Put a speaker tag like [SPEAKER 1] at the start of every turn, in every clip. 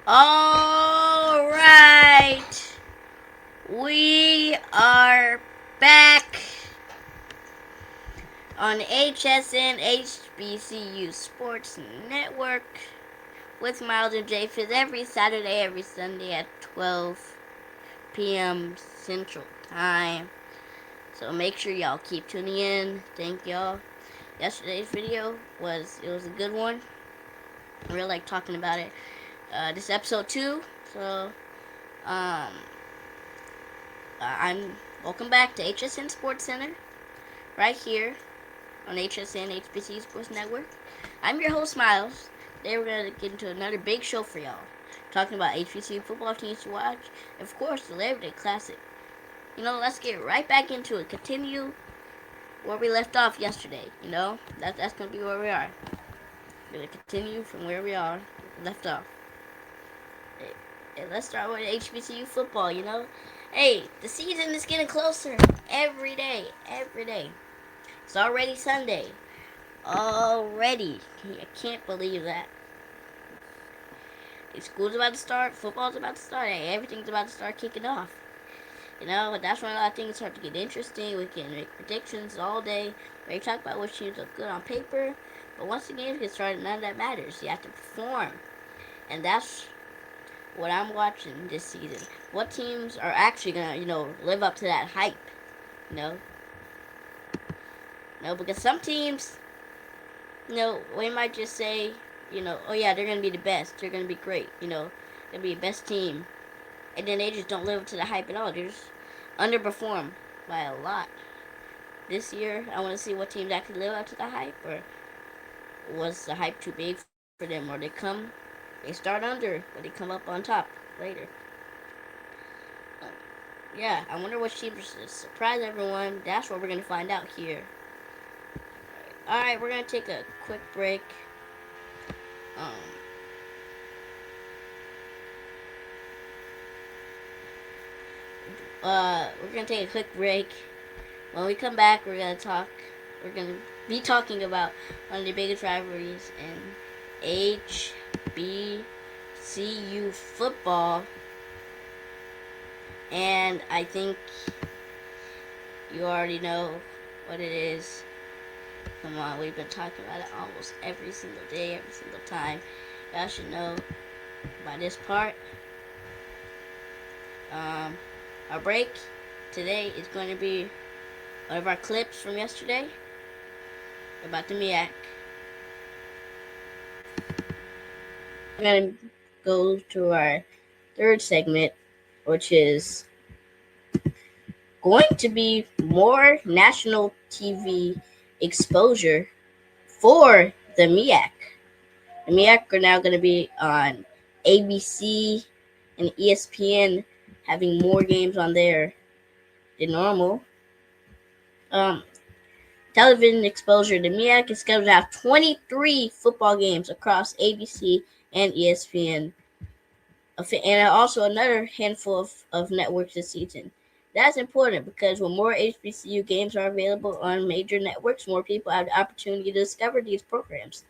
[SPEAKER 1] All right, we are back on HSN HBCU Sports Network with Miles and Japheth every Saturday, every Sunday at 12 p.m. Central Time. So make sure y'all keep tuning in. Thank y'all. Yesterday's video was a good one. I really like talking about it. This is episode 2. So um I'm welcome back to HSN Sports Center, right here on HSN HBC Sports Network. I'm your host Miles. Today we're gonna get into another big show for y'all, talking about HBC football teams to watch, and of course the Labor Day Classic. Let's get right back into it. Continue where we left off yesterday. That's gonna be where we are. We're gonna continue from where we are left off. Hey, let's start with HBCU football. Hey, the season is getting closer every day, every day. It's already Sunday. Already. I can't believe that. School's about to start, football's about to start, everything's about to start kicking off. That's when a lot of things start to get interesting. We can make predictions all day. We can talk about which teams look good on paper. But once the games get started, none of that matters. You have to perform. And that's what I'm watching this season. What teams are actually gonna, live up to that hype? You know? Because some teams, we might just say, oh yeah, they're gonna be the best. They're gonna be great. They'll be the best team. And then they just don't live up to the hype at all. They just underperform by a lot. This year, I want to see what teams actually live up to the hype, or was the hype too big for them, or they start under, but they come up on top later. Uh, yeah, I wonder which teams surprise everyone. That's what we're gonna find out here. All right, we're gonna take a quick break. Um, we're gonna take a quick break. When we come back, we're gonna talk. We're gonna be talking about one of the biggest rivalries in HBCU football, and I think you already know what it is. Come on, we've been talking about it almost every single day, every single time. Y'all should know by this part. Our break today is going to be one of our clips from yesterday about the MIAC. We're going to go to our third segment, which is going to be more national TV exposure for the MIAC. The MIAC are now going to be on ABC and ESPN, having more games on there than normal. Television exposure. The MIAC is scheduled to have 23 football games across ABC and ESPN, and also another handful of networks this season. That's important because when more HBCU games are available on major networks, more people have the opportunity to discover these programs.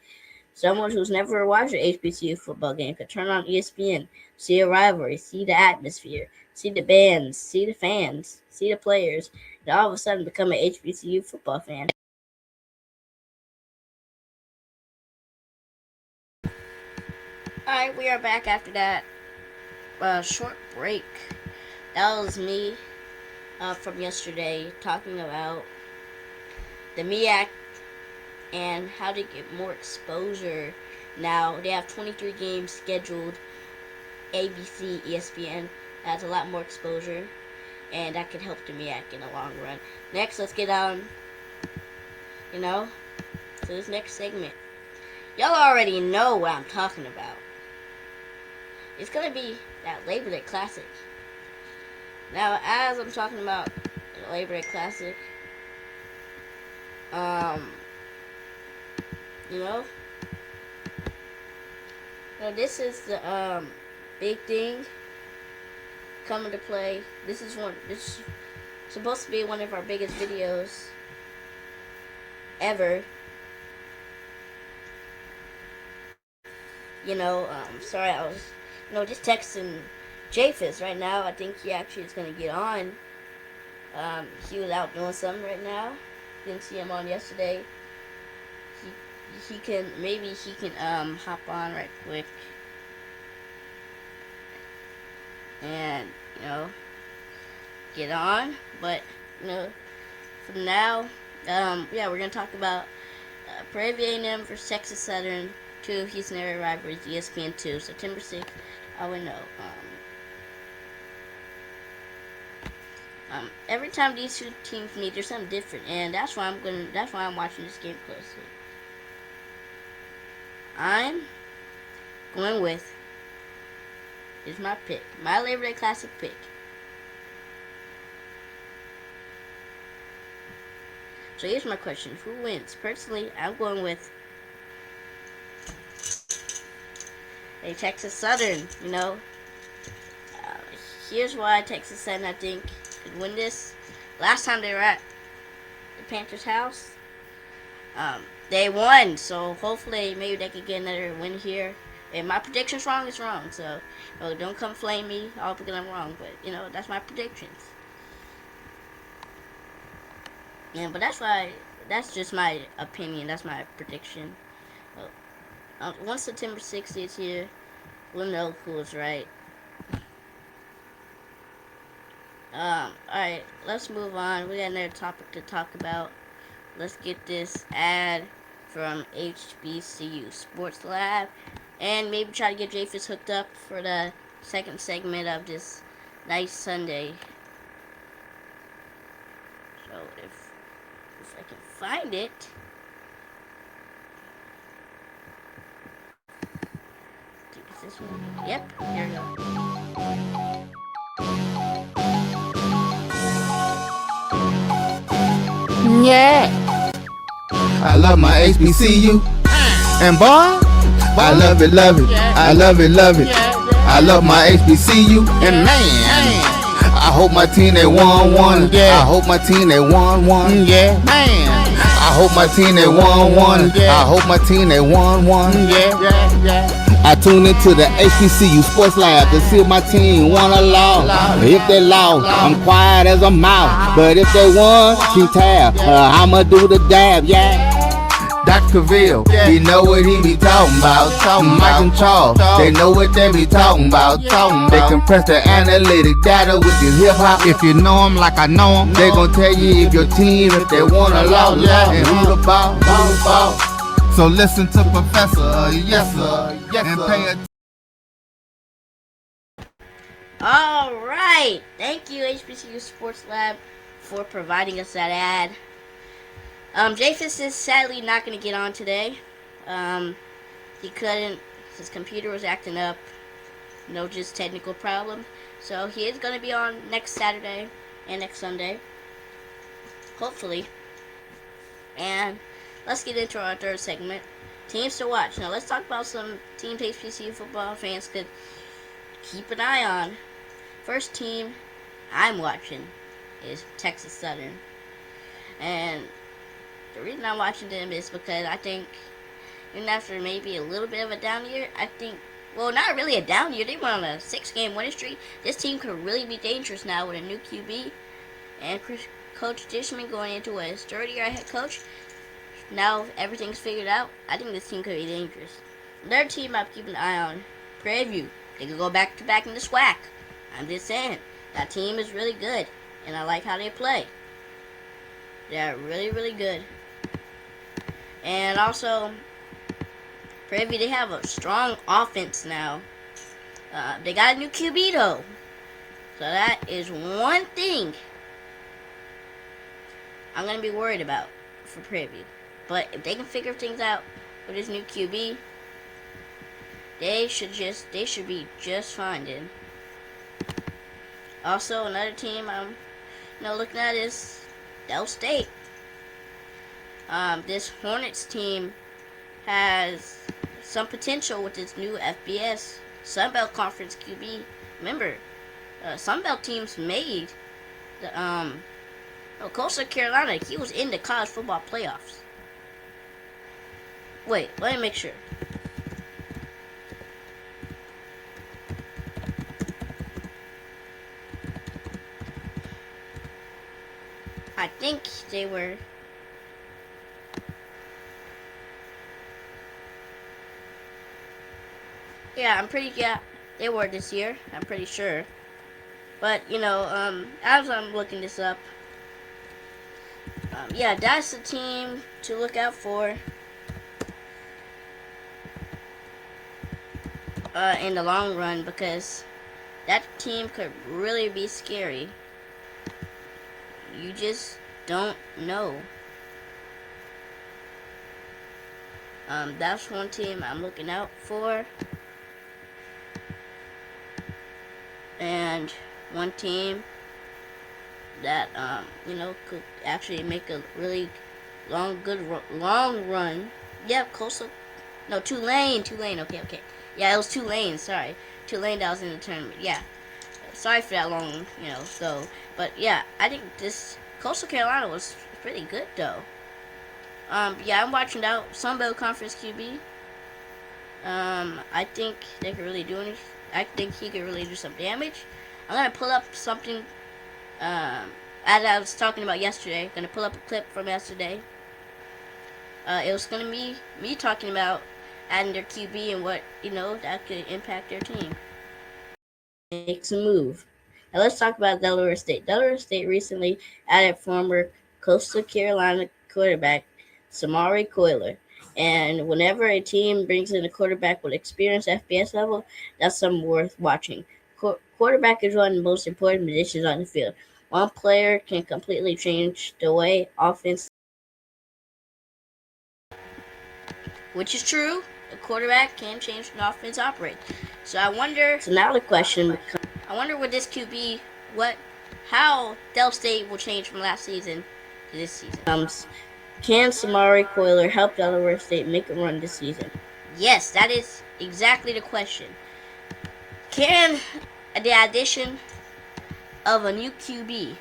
[SPEAKER 1] Someone who's never watched an HBCU football game could turn on ESPN, see a rivalry, see the atmosphere, see the bands, see the fans, see the players, and all of a sudden become an HBCU football fan. Alright, we are back after that short break. That was me from yesterday talking about the MIAC and how to get more exposure. Now, they have 23 games scheduled, ABC, ESPN. That's a lot more exposure, and that could help the MIAC in the long run. Next, let's get on, to this next segment. Y'all already know what I'm talking about. It's going to be that Labor Day Classic. Now, as I'm talking about the Labor Day Classic, you know, this is the big thing coming to play. This is supposed to be one of our biggest videos ever. Sorry, I was just texting Japhis right now. I think he actually is going to get on. He was out doing something right now. Didn't see him on yesterday. He can hop on right quick and get on. But for now, we're gonna talk about Prairie A&M versus Texas Southern, two of Hsn area rivalries, ESPN2, September 6th. I would know. Every time these two teams meet, there's something different, and that's why I'm watching this game closely. I'm going with, here's my pick, my Labor Day Classic pick. So here's my question: who wins? Personally, I'm going with a Texas Southern. Here's why Texas Southern, I think, could win this. Last time they were at the Panthers' house, they won. So hopefully, maybe they could get another win here. If my prediction's wrong, it's wrong. So don't come flame me all because I'm wrong. But that's my predictions. Yeah, but that's just my opinion. That's my prediction. Once September 6th is here, we'll know who was right. Alright, let's move on. We got another topic to talk about. Let's get this ad from HBCU Sports Lab, and maybe try to get Japhis hooked up for the second segment of this nice Sunday. So if I can find it. I think it's this one. Yep, here we go.
[SPEAKER 2] Yeah. I love my HBCU. And boy, I love it, love it. I love it, love it. I love my HBCU. And man, I hope my team they won. I hope my team they won. Yeah, man. I hope my team they won. I hope my team they won. Yeah. I tune into the HBCU Sports Lab to see if my team won or lost. If they lost, I'm quiet as a mouse. But if they won, keep tab. I'ma do the dab, yeah. Dr. Cavill, he know what he be talking about. Mike and Charles, they know what they be talking about. They compress the analytic data with this hip hop. If you know them like I know them, they gon' tell you if your team, if they won or lost, and who the ball. So listen to Professor, yes sir, and pay attention.
[SPEAKER 1] Alright, thank you HBCU Sports Lab for providing us that ad. Japhis is sadly not going to get on today. He couldn't, his computer was acting up, just technical problem. So he is going to be on next Saturday and next Sunday, hopefully. And let's get into our third segment, teams to watch. Now let's talk about some teams HBCU football fans could keep an eye on. First team I'm watching is Texas Southern. And the reason I'm watching them is because I think, even after maybe a little bit of a down year, not really a down year, they went on a 6-game winning streak. This team could really be dangerous now with a new QB and Coach Dishman going into his third year head coach. Now everything's figured out. I think this team could be dangerous. Another team I'm keeping an eye on, Prairie View. They could go back to back in the SWAC. I'm just saying, that team is really good, and I like how they play. They're really, really good. And also, Prairie View, they have a strong offense now. They got a new QB though, so that is one thing I'm gonna be worried about for Prairie View. But if they can figure things out with this new QB, they should be just fine then. Also, another team I'm looking at is Del State. This Hornets team has some potential with this new FBS Sunbelt Conference QB. Remember, Sunbelt teams made the Coastal Carolina. He was in the college football playoffs. Wait, let me make sure. they were. Yeah, they were this year. I'm pretty sure. But as I'm looking this up, yeah, that's the team to look out for in the long run because that team could really be scary. You just don't know. That's one team I'm looking out for. And one team that could actually make a really long run. Yeah, Coastal. No, Tulane. Okay. Yeah, it was Tulane. Sorry, Tulane that was in the tournament. Yeah, sorry for that long go. But yeah, I think this Coastal Carolina was pretty good though. Yeah, I'm watching out Sunbelt Conference QB. I think they could really do anything. I think he could really do some damage. I'm gonna pull up something. As I was talking about yesterday, gonna pull up a clip from yesterday. It was gonna be me talking about adding their QB and what that could impact their team. Makes a move. Now let's talk about Delaware State. Delaware State recently added former Coastal Carolina quarterback Samari Coiler. And whenever a team brings in a quarterback with experience at FBS level, that's something worth watching. Quarterback is one of the most important positions on the field. One player can completely change the way offense, which is true. A quarterback can change the offense operate. So I wonder. So now the question becomes: I wonder what this QB, how Del State will change from last season to this season. Can Samari Coiler help Delaware State make a run this season? Yes, that is exactly the question. Can the addition of a new QB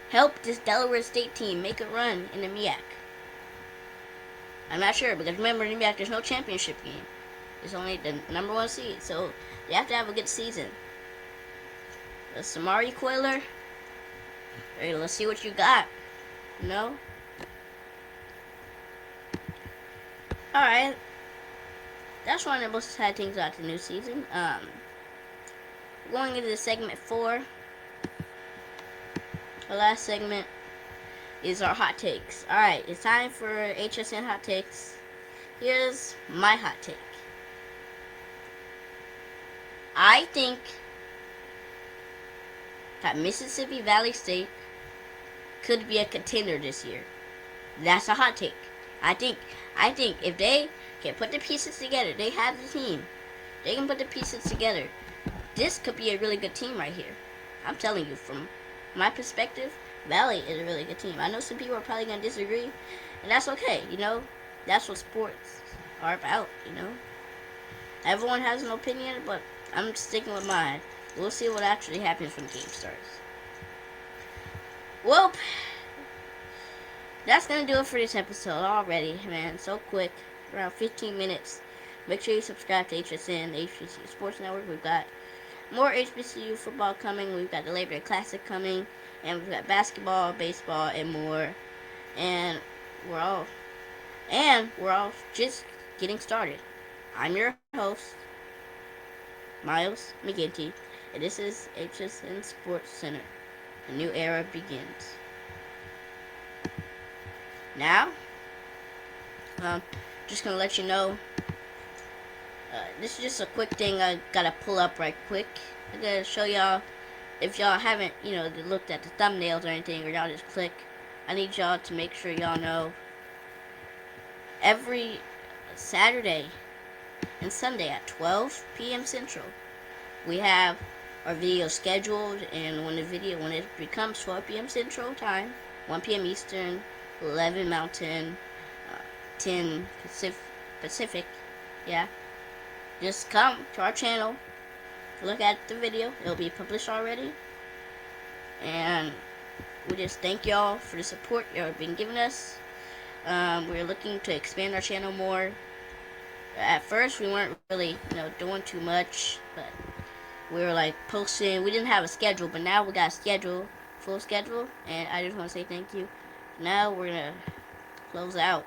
[SPEAKER 1] help this Delaware State team make a run in the MEAC? I'm not sure because remember in the MEAC there's no championship game. It's only the number one seed, so they have to have a good season. Samari Coiler, hey, let's see what you got. Alright. That's one of the most exciting things about the new season. Going into segment 4. The last segment is our hot takes. Alright, it's time for HSN hot takes. Here's my hot take. I think that Mississippi Valley State could be a contender this year. That's a hot take. I think if they can put the pieces together, they have the team. They can put the pieces together. This could be a really good team right here. I'm telling you, from my perspective, Valley is a really good team. I know some people are probably gonna disagree, and that's okay. That's what sports are about. Everyone has an opinion, but I'm sticking with mine. We'll see what actually happens when the game starts. Well, that's gonna do it for this episode already, man. So quick, around 15 minutes. Make sure you subscribe to HSN, the HBCU Sports Network. We've got more HBCU football coming. We've got the Labor Day Classic coming, and we've got basketball, baseball, and more. And we're all just getting started. I'm your host, Miles McGinty, and this is Hsn Sports Center. A new era begins. Now, just gonna let you know, this is just a quick thing I gotta pull up right quick. I'm gonna show y'all, if y'all haven't, looked at the thumbnails or anything, or y'all just click, I need y'all to make sure y'all know every Saturday and Sunday at 12 p.m. Central, we have our video scheduled, and when it becomes 12 p.m. Central time, 1 p.m. Eastern, 11 Mountain, 10 Pacific, yeah, just come to our channel, look at the video, it'll be published already, and we just thank y'all for the support y'all been giving us. We're looking to expand our channel more. At first we weren't really doing too much, but we were like posting, we didn't have a schedule, but now we got a schedule, full schedule, and I just want to say thank you Now we're gonna close out.